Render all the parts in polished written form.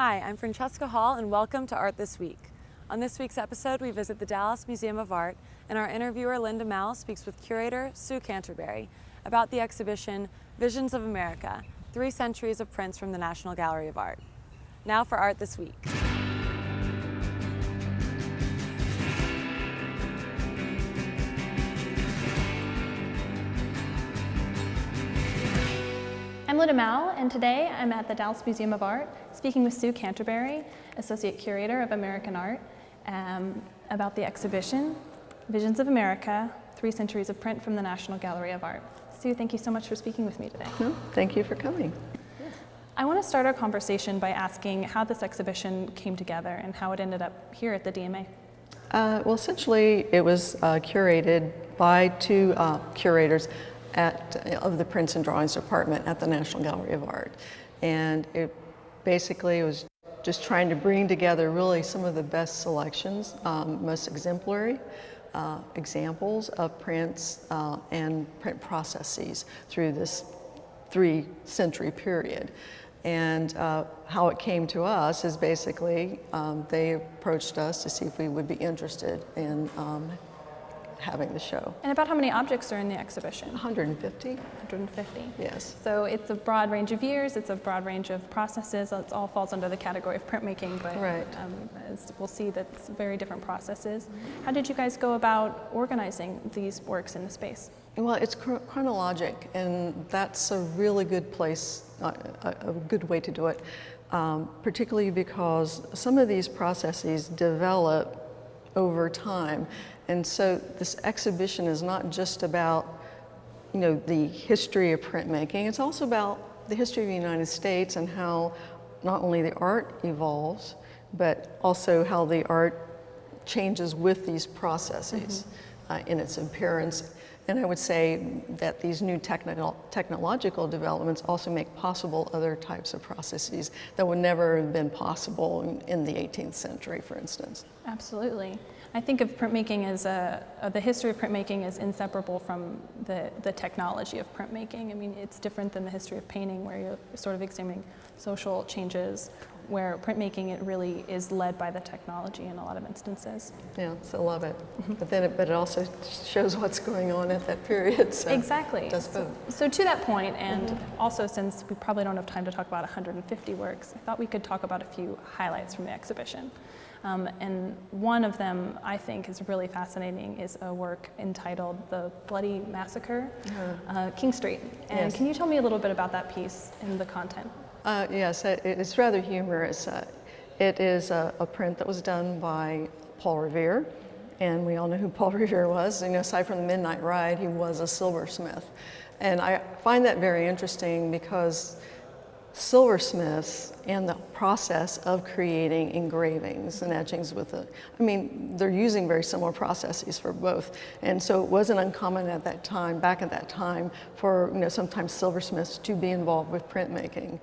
Hi, I'm Francesca Hall and welcome to Art This Week. On this week's episode, we visit the Dallas Museum of Art and our interviewer Linda Mowl speaks with curator Sue Canterbury about the exhibition Visions of America, 3 Centuries of Prints from the National Gallery of Art. Now for Art This Week. I'm Linda Mowl, and today I'm at the Dallas Museum of Art speaking with Sue Canterbury, Associate Curator of American Art, about the exhibition, Visions of America, 3 Centuries of Print from the National Gallery of Art. Sue, thank you so much for speaking with me today. No, thank you for coming. I want to start our conversation by asking how this exhibition came together and how it ended up here at the DMA. Well, essentially, it was curated by 2 curators of the Prints and Drawings Department at the National Gallery of Art. And it basically was just trying to bring together really some of the best selections, most exemplary examples of prints and print processes through this 3-century period. And how it came to us is basically they approached us to see if we would be interested in having the show. And about how many objects are in the exhibition? 150. 150. Yes. So it's a broad range of years, it's a broad range of processes, it all falls under the category of printmaking, but right. As we'll see, that's very different processes. How did you guys go about organizing these works in the space? Well, it's chronologic, and that's a really good place, a good way to do it, particularly because some of these processes develop over time. And so this exhibition is not just about, the history of printmaking, it's also about the history of the United States and how not only the art evolves, but also how the art changes with these processes in its appearance. And I would say that these new technological developments also make possible other types of processes that would never have been possible in the 18th century, for instance. Absolutely. I think of printmaking as the history of printmaking is inseparable from the technology of printmaking. I mean, it's different than the history of painting, where you're sort of examining social changes, where printmaking, it really is led by the technology in a lot of instances. Yeah, so I love it. But it also shows what's going on at that period. So exactly. It does both. So to that point, and also since we probably don't have time to talk about 150 works, I thought we could talk about a few highlights from the exhibition. And one of them I think is really fascinating is a work entitled The Bloody Massacre, King Street. And Yes. Can you tell me a little bit about that piece and the content? Yes, it's rather humorous. It is a print that was done by Paul Revere, and we all know who Paul Revere was. Aside from the Midnight Ride, he was a silversmith. And I find that very interesting because silversmiths and the process of creating engravings and etchings they're using very similar processes for both. And so it wasn't uncommon back at that time, for sometimes silversmiths to be involved with printmaking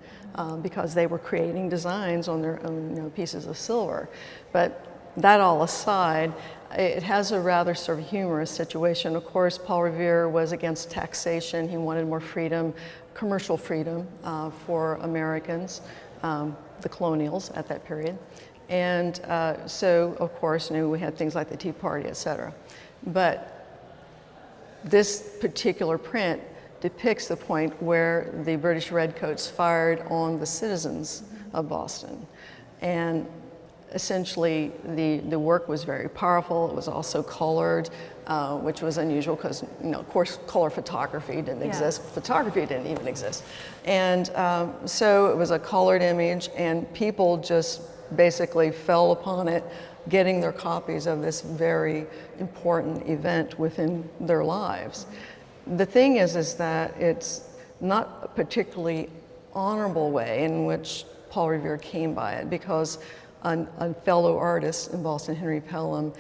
because they were creating designs on their own pieces of silver. But that all aside, it has a rather sort of humorous situation. Of course, Paul Revere was against taxation. He wanted more freedom, commercial freedom for Americans, the colonials at that period. And so, of course, we had things like the Tea Party, et cetera. But this particular print depicts the point where the British Redcoats fired on the citizens of Boston. And essentially, the work was very powerful. It was also colored, which was unusual because, of course, color photography didn't exist. Photography didn't even exist. And so it was a colored image, and people just basically fell upon it, getting their copies of this very important event within their lives. The thing is that it's not a particularly honorable way in which Paul Revere came by it, because a fellow artist in Boston, Henry Pelham,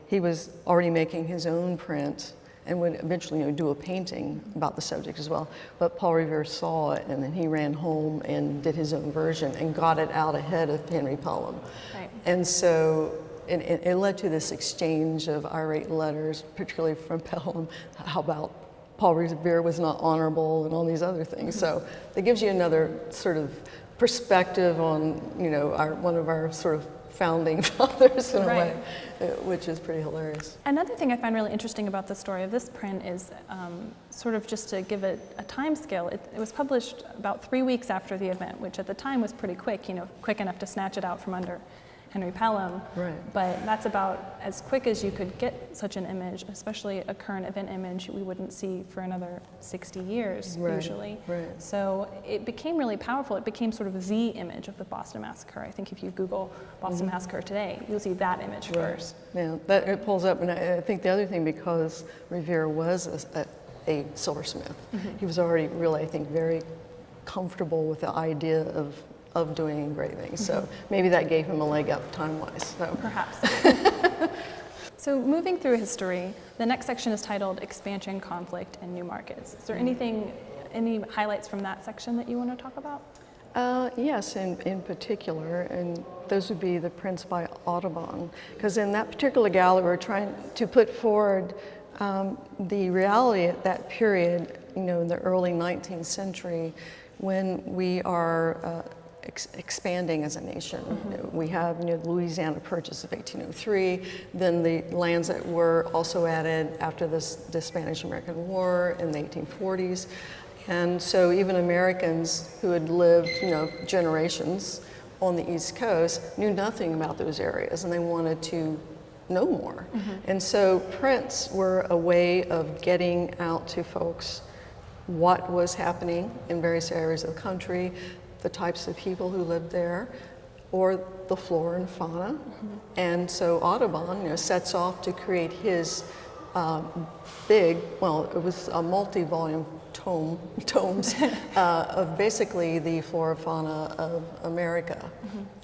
he was already making his own print and would eventually do a painting about the subject as well. But Paul Revere saw it, and then he ran home and did his own version and got it out ahead of Henry Pelham. Right. And so it led to this exchange of irate letters, particularly from Pelham, how about Paul Revere was not honorable and all these other things. So that gives you another sort of perspective on, one of our sort of founding fathers in a way, which is pretty hilarious. Another thing I find really interesting about the story of this print is sort of just to give it a time scale. It was published about 3 weeks after the event, which at the time was pretty quick, quick enough to snatch it out from under Henry Pelham. Right. But that's about as quick as you could get such an image, especially a current event image we wouldn't see for another 60 years usually. Right. So it became really powerful. It became sort of the image of the Boston Massacre. I think if you Google Boston Massacre today, you'll see that image first. Yeah, that it pulls up, and I think the other thing, because Revere was a silversmith, he was already really, I think, very comfortable with the idea of doing engraving. So maybe that gave him a leg up time-wise. So. Perhaps. So moving through history, the next section is titled Expansion, Conflict, and New Markets. Is there any highlights from that section that you want to talk about? Yes, in particular, and those would be the prints by Audubon, because in that particular gallery we're trying to put forward the reality at that period, in the early 19th century, when we are expanding as a nation. We have the Louisiana Purchase of 1803, then the lands that were also added after the Spanish-American War in the 1840s. And so even Americans who had lived generations on the East Coast knew nothing about those areas, and they wanted to know more. And so prints were a way of getting out to folks what was happening in various areas of the country, the types of people who lived there, or the flora and fauna. And so Audubon, sets off to create his it was a multi-volume tomes of basically the flora and fauna of America.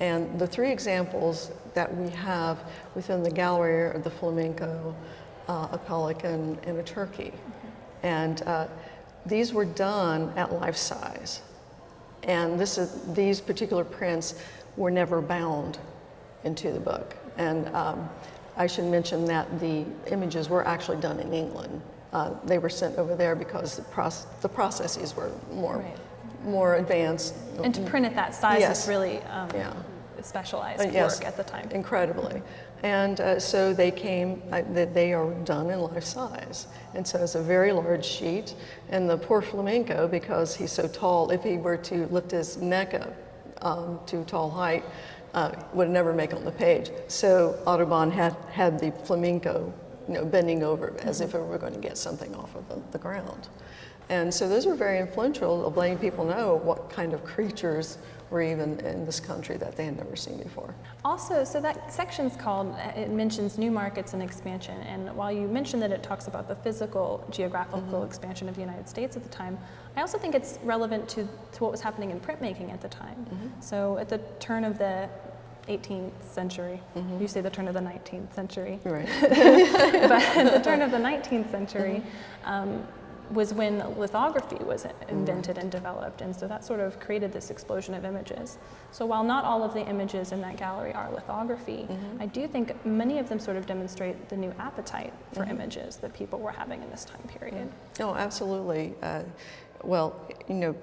And the 3 examples that we have within the gallery are the flamenco, a pelican, and a turkey. And these were done at life size. And these particular prints were never bound into the book. And I should mention that the images were actually done in England. They were sent over there because the processes were more advanced. And to print at that size is really specialized yes, work at the time. Incredibly. And so they came, they are done in life size. And so it's a very large sheet. And the poor flamenco, because he's so tall, if he were to lift his neck up to tall height, would never make it on the page. So Audubon had the flamenco, bending over as if it were going to get something off of the ground. And so those were very influential of letting people know what kind of creatures were even in this country that they had never seen before. Also, so that section's called, it mentions new markets and expansion. And while you mentioned that it talks about the physical, geographical expansion of the United States at the time, I also think it's relevant to what was happening in printmaking at the time. So at the turn of the 18th century, you say the turn of the 19th century. Right. But at the turn of the 19th century, was when lithography was invented and developed, and so that sort of created this explosion of images. So while not all of the images in that gallery are lithography, I do think many of them sort of demonstrate the new appetite for images that people were having in this time period. Oh, absolutely. Well,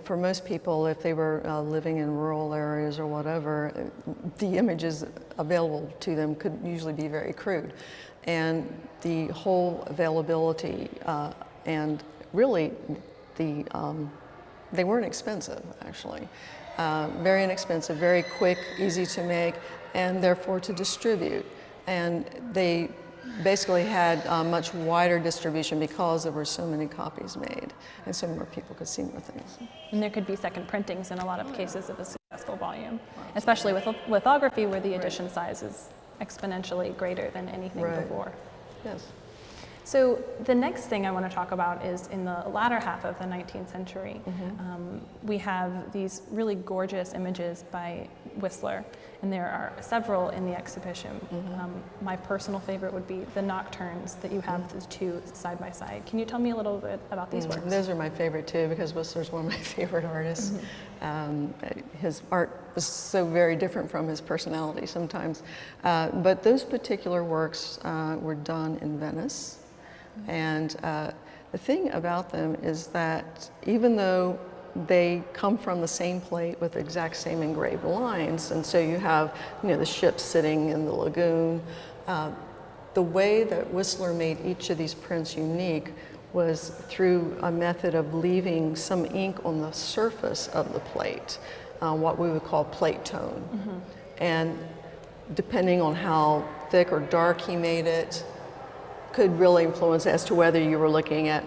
for most people, if they were living in rural areas or whatever, the images available to them could usually be very crude. And the whole availability and really, they weren't expensive, actually. Very inexpensive, very quick, easy to make, and therefore to distribute. And they basically had much wider distribution because there were so many copies made, and so more people could see more things. And there could be second printings in a lot of cases of a successful volume, especially with lithography, where the edition size is exponentially greater than anything before. Yes. So the next thing I want to talk about is in the latter half of the 19th century. We have these really gorgeous images by Whistler, and there are several in the exhibition. My personal favorite would be the Nocturnes that you have the 2 side by side. Can you tell me a little bit about these works? Those are my favorite too, because Whistler's one of my favorite artists. His art was so very different from his personality sometimes. But those particular works were done in Venice. And the thing about them is that even though they come from the same plate with the exact same engraved lines. And so you have, the ship sitting in the lagoon. The way that Whistler made each of these prints unique was through a method of leaving some ink on the surface of the plate, what we would call plate tone. And depending on how thick or dark he made it, could really influence as to whether you were looking at,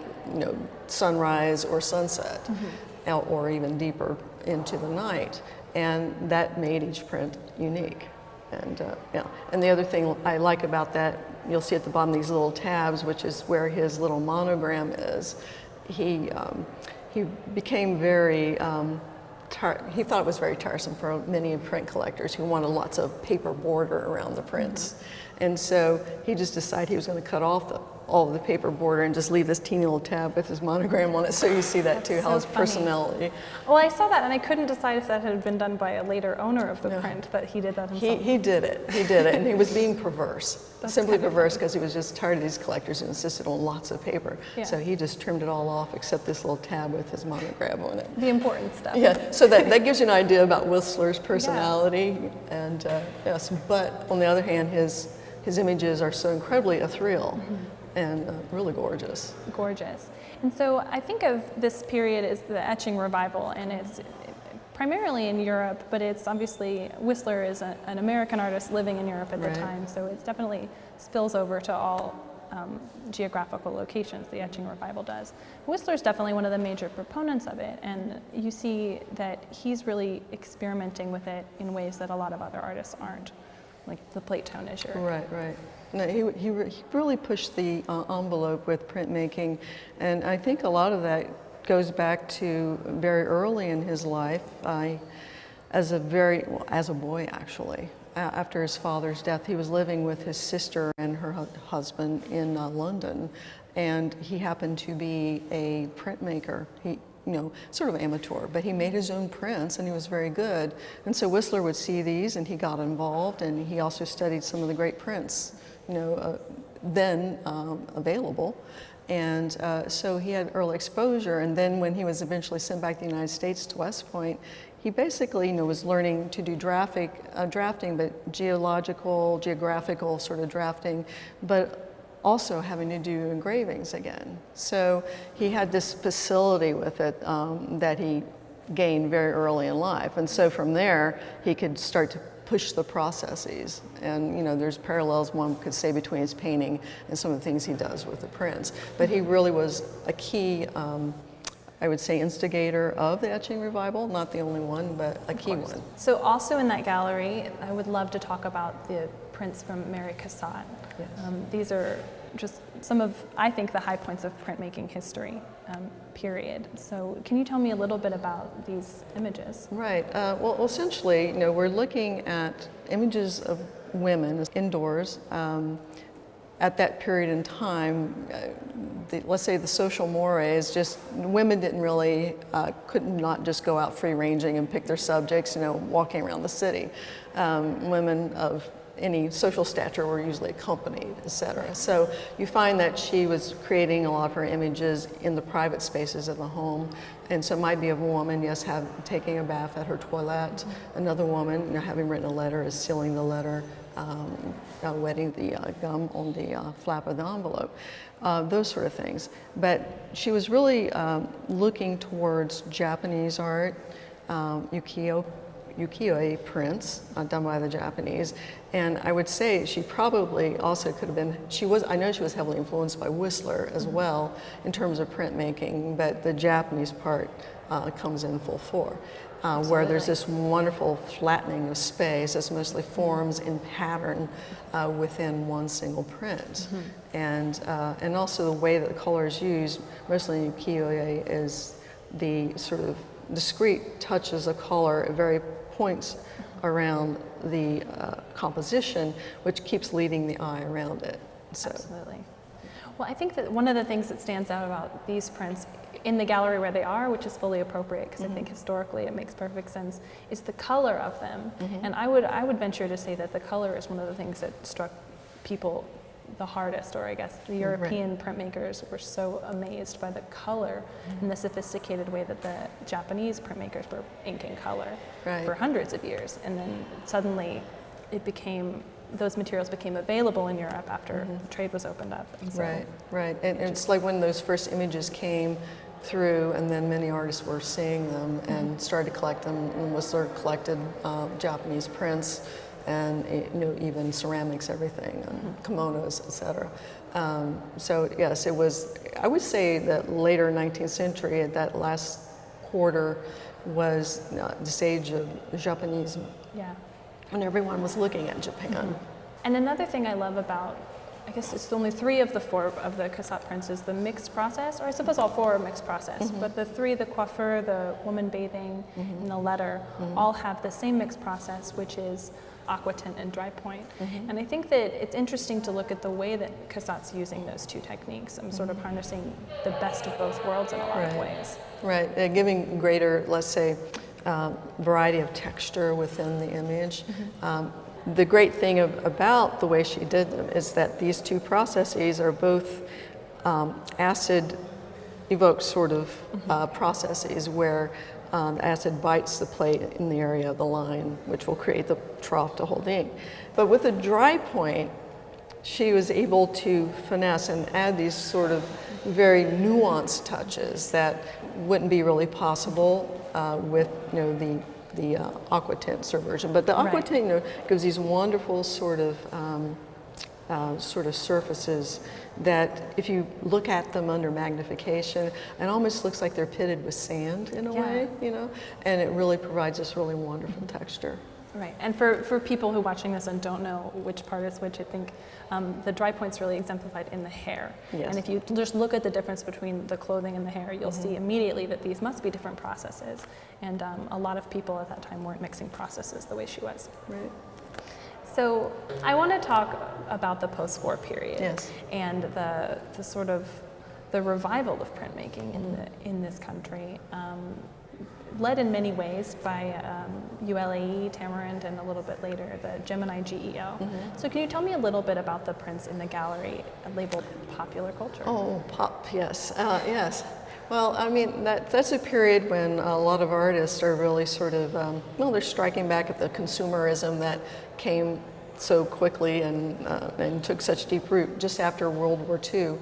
sunrise or sunset, or even deeper into the night. And that made each print unique. And and the other thing I like about that, you'll see at the bottom these little tabs, which is where his little monogram is. He became very, he thought it was very tiresome for many print collectors who wanted lots of paper border around the prints. And so he just decided he was going to cut off all of the paper border and just leave this teeny little tab with his monogram on it. So you see that too, how his personality. Well, I saw that and I couldn't decide if that had been done by a later owner of the print, that he did that himself. He did it, and he was being perverse. Simply perverse, because he was just tired of these collectors who insisted on lots of paper. So he just trimmed it all off except this little tab with his monogram on it. The important stuff. Yeah, so that gives you an idea about Whistler's personality. And yes, but on the other hand, his images are so incredibly ethereal and really gorgeous. Gorgeous. And so I think of this period as the Etching Revival, and it's primarily in Europe, but it's obviously, Whistler is an American artist living in Europe at the time, so it definitely spills over to all geographical locations, the Etching Revival does. Whistler's definitely one of the major proponents of it, and you see that he's really experimenting with it in ways that a lot of other artists aren't, like the plate tone issue. Right. No, he really pushed the envelope with printmaking, and I think a lot of that goes back to very early in his life. As a boy actually, after his father's death, he was living with his sister and her husband in London, and he happened to be a printmaker. He, sort of amateur, but he made his own prints and he was very good. And so Whistler would see these and he got involved, and he also studied some of the great prints, then available. And so he had early exposure, and then when he was eventually sent back to the United States to West Point, he basically was learning to do drafting, but geographical sort of drafting, but also having to do engravings again. So he had this facility with it that he gained very early in life. And so from there, he could start to push the processes. And there's parallels one could say between his painting and some of the things he does with the prints. But he really was a key, I would say, instigator of the Etching Revival, not the only one, but a key one. So also in that gallery, I would love to talk about the prints from Mary Cassatt. Yes. These are just some of, I think, the high points of printmaking history, period. So can you tell me a little bit about these images? Right. Well, essentially, we're looking at images of women indoors. At that period in time, let's say the social mores, just women didn't really, could not just go out free ranging and pick their subjects, walking around the city. Women of any social stature were usually accompanied, etc. So you find that she was creating a lot of her images in the private spaces of the home. And so it might be of a woman, yes, taking a bath at her toilet. Another woman, having written a letter, is sealing the letter, wetting the gum on the flap of the envelope, those sort of things. But she was really looking towards Japanese art, ukiyo-e prints done by the Japanese. And I would say she probably also could have been, I know she was heavily influenced by Whistler as well in terms of printmaking, but the Japanese part comes in full fore. Where there's this wonderful flattening of space that's mostly forms in pattern within one single print. And also the way that the color is used, mostly in ukiyo-e, is the sort of discrete touches of color at various points around the composition, which keeps leading the eye around it. So. Absolutely. Well, I think that one of the things that stands out about these prints in the gallery where they are, which is fully appropriate because I think historically it makes perfect sense, is the color of them. And I would venture to say that the color is one of the things that struck people the hardest, or I guess the European printmakers were so amazed by the color and the sophisticated way that the Japanese printmakers were inking color for hundreds of years. And then suddenly those materials became available in Europe after trade was opened up. And so right. And it's like when those first images came through, and then many artists were seeing them and started to collect them, and Whistler collected Japanese prints and even ceramics, everything, and kimonos, etc. So yes, it was, I would say that later 19th century, that last quarter was this age of Japanism. Yeah. And everyone was looking at Japan. And another thing I love about, I guess it's only 3 of the 4 of the Cassatt prints is the mixed process, or I suppose all 4 are mixed process, but the 3, the coiffure, the woman bathing, and the letter, all have the same mixed process, which is aqua tint and dry point. And I think that it's interesting to look at the way that Cassatt's using those 2 techniques. I'm sort of harnessing the best of both worlds in a lot of ways. Right, giving greater, let's say, variety of texture within the image. The great thing about the way she did them is that these 2 processes are both acid evoked sort of processes where the acid bites the plate in the area of the line, which will create the trough to hold the ink. But with a dry point, she was able to finesse and add these sort of very nuanced touches that wouldn't be really possible with the aqua tint subversion. But the aqua tint gives these wonderful sort of surfaces that if you look at them under magnification, it almost looks like they're pitted with sand in a way, and it really provides this really wonderful texture. Right, and for people who are watching this and don't know which part is which, I think the dry point's really exemplified in the hair. Yes. And if you just look at the difference between the clothing and the hair, you'll see immediately that these must be different processes. And a lot of people at that time weren't mixing processes the way she was. Right. So I want to talk about the post-war period and the sort of the revival of printmaking in this country. Led in many ways by ULAE, Tamarind, and a little bit later, the Gemini GEO. So can you tell me a little bit about the prints in the gallery labeled popular culture? Oh, pop, yes, yes. Well, I mean, that's a period when a lot of artists are really sort of, they're striking back at the consumerism that came so quickly and took such deep root just after World War II,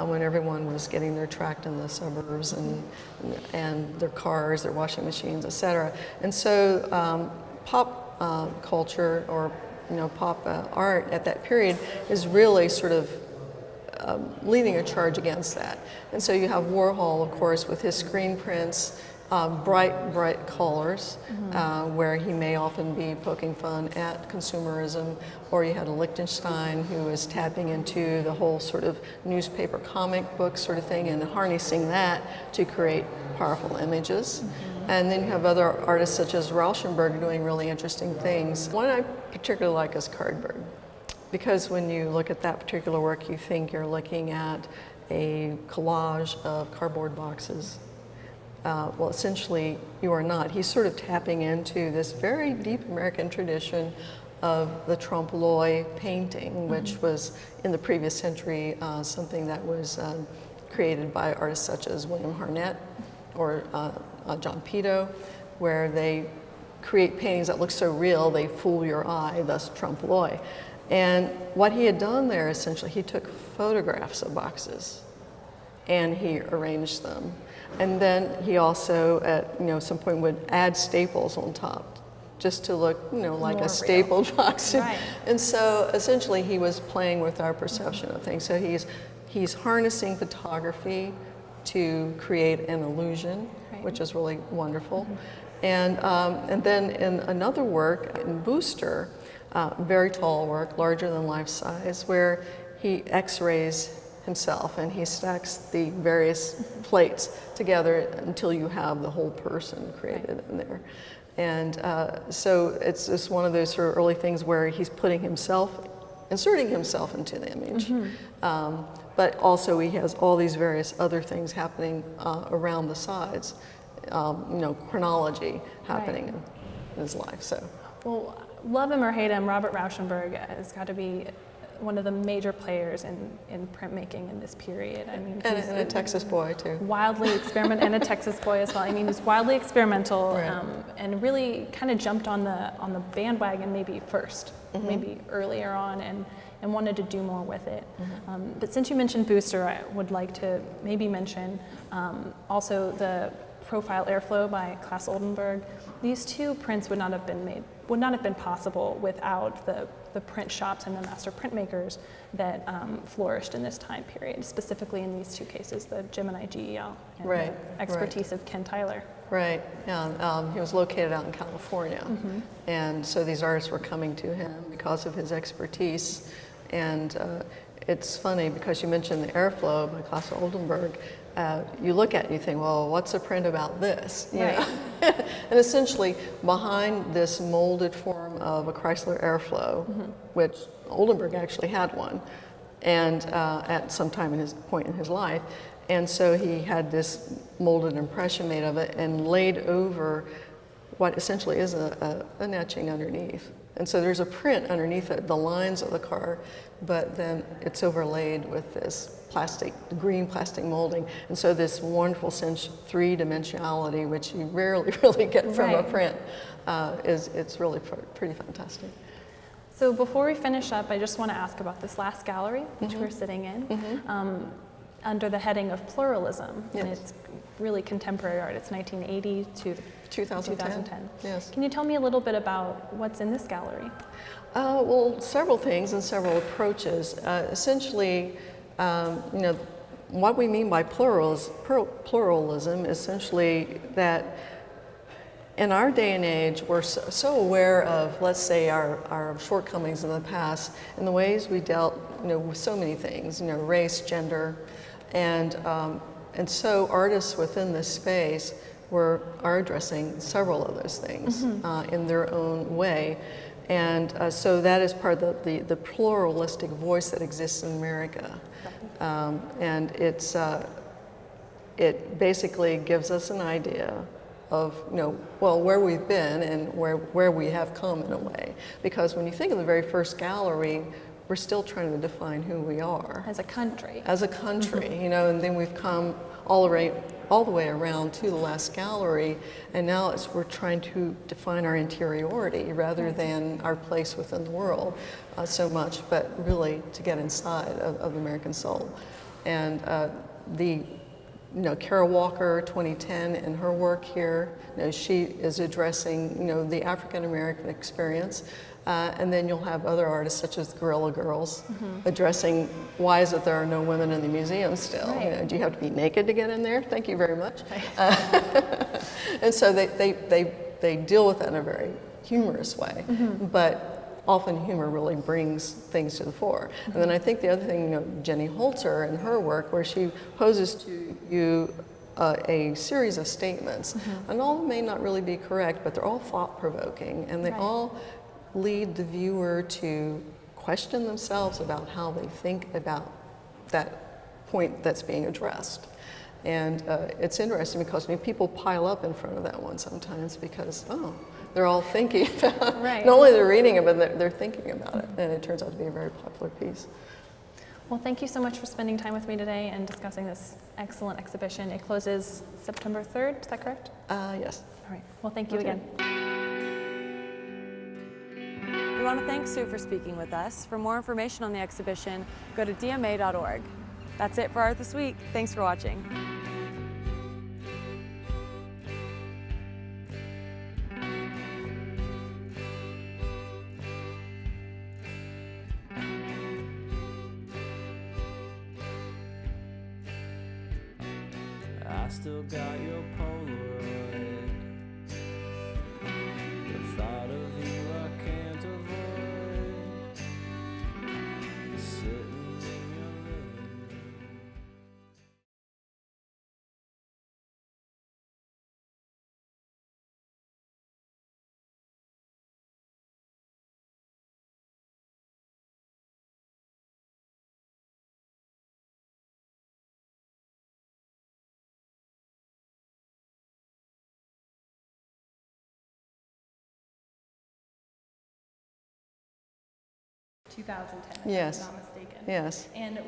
when everyone was getting their tract in the suburbs and their cars, their washing machines, etc. And so pop culture or pop art at that period is really sort of leading a charge against that. And so you have Warhol, of course, with his screen prints, bright colors, where he may often be poking fun at consumerism, or you had a Lichtenstein who was tapping into the whole sort of newspaper comic book sort of thing and harnessing that to create powerful images. And then you have other artists such as Rauschenberg doing really interesting things. One I particularly like is Cardberg, because when you look at that particular work, you think you're looking at a collage of cardboard boxes. Well, essentially, you are not. He's sort of tapping into this very deep American tradition of the trompe-l'oeil painting, which was in the previous century something that was created by artists such as William Harnett or John Peto, where they create paintings that look so real they fool your eye, thus trompe-l'oeil. And what he had done there, essentially, he took photographs of boxes and he arranged them. And then he also, at some point, would add staples on top, just to look, like a stapled box. Right. And so, essentially, he was playing with our perception of things. So he's harnessing photography to create an illusion, which is really wonderful. And then in another work, in Booster, very tall work, larger than life size, where he X-rays himself and he stacks the various plates together until you have the whole person created in there. And so it's just one of those sort of early things where he's inserting himself into the image. But also he has all these various other things happening around the sides, chronology happening in his life. So, well, love him or hate him, Robert Rauschenberg has got to be one of the major players in printmaking in this period. I mean, And a Texas boy too. Wildly experimental, and a Texas boy as well. I mean, he's wildly experimental, Right. and really kind of jumped on the bandwagon maybe first, maybe earlier on, and wanted to do more with it. But since you mentioned Booster, I would like to maybe mention also the Profile Airflow by Claes Oldenburg. These two prints would not have been possible without the print shops and the master printmakers that flourished in this time period, specifically in these two cases, the Gemini GEL and Right, the expertise of Ken Tyler. Right, yeah, he was located out in California, and so these artists were coming to him because of his expertise. And it's funny because you mentioned the Airflow by Claes Oldenburg. You look at it and you think, well, what's a print about this? You know? And essentially, behind this molded form of a Chrysler Airflow, which Oldenburg actually had one, and at some time in his point in his life, and so he had this molded impression made of it and laid over what essentially is an etching underneath. And so there's a print underneath it, the lines of the car, but then it's overlaid with this green plastic molding. And so this wonderful sense of three-dimensionality, which you rarely really get from a print, it's really pretty fantastic. So before we finish up, I just want to ask about this last gallery, which we're sitting in, under the heading of Pluralism. Yes. And it's really contemporary art. It's 1980 to 2010. Yes. Can you tell me a little bit about what's in this gallery? Well, several things and several approaches. Essentially, what we mean by pluralism is essentially that in our day and age, we're so aware of, let's say, our shortcomings in the past and the ways we dealt, with so many things, race, gender, and so artists within this space are addressing several of those things in their own way. And so that is part of the pluralistic voice that exists in America. And it basically gives us an idea of, where we've been and where we have come in a way. Because when you think of the very first gallery, we're still trying to define who we are. As a country. As a country, and then we've come all the way around to the last gallery, and now we're trying to define our interiority rather than our place within the world so much, but really to get inside of the American soul. And Kara Walker, 2010, in her work here, she is addressing, the African American experience. And then you'll have other artists such as Guerrilla Girls addressing why is it there are no women in the museum still? Right. Do you have to be naked to get in there? Thank you very much. And so they deal with that in a very humorous way, but often humor really brings things to the fore. And then I think the other thing, Jenny Holzer in her work, where she poses to you a series of statements, and all of them may not really be correct, but they're all thought-provoking, and they all lead the viewer to question themselves about how they think about that point that's being addressed. And it's interesting because people pile up in front of that one sometimes because, they're all thinking about not only they're reading it, but they're thinking about it. And it turns out to be a very popular piece. Well, thank you so much for spending time with me today and discussing this excellent exhibition. It closes September 3rd, is that correct? Yes. All right. Well, thank you again. We want to thank Sue for speaking with us. For more information on the exhibition, go to dma.org. That's it for Art This Week. Thanks for watching. I still got your Polaroid. The thought of you I can't avoid. Sitting 2010, if Yes. I'm not mistaken. Yes. And with